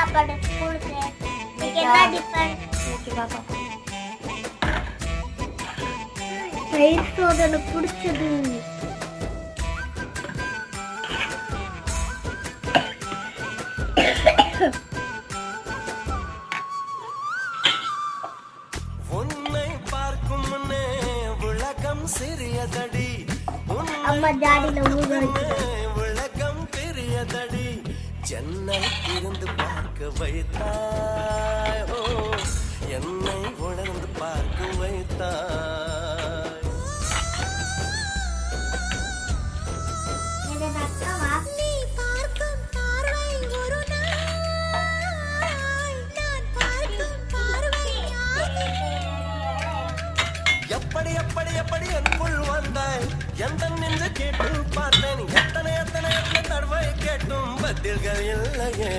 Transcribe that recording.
சாப்பாடு ஸ்கூலுக்கு இன்னைக்கு என்ன டிஃபன்? தயிர் சோதனை பிடிச்சது. உன்னை பார்க்கும் முன்னே உலகம் சிறியதடி, அம்மா ஜாடியில ஊற வச்சு உலகம் பெரியதடி, ஜன்னல் இருந்து பார்க்க வைத்தாய், ஓ என்னை உணர்ந்து பார்க்க வைத்தாய். எப்படி எப்படி எப்படி எனக்குள் வந்தாய், எந்த நின்று கேட்டு பார்த்தேன், எத்தனை எத்தனை எத்தனை தடவை கேட்டும் பதில்கள் இல்லையே.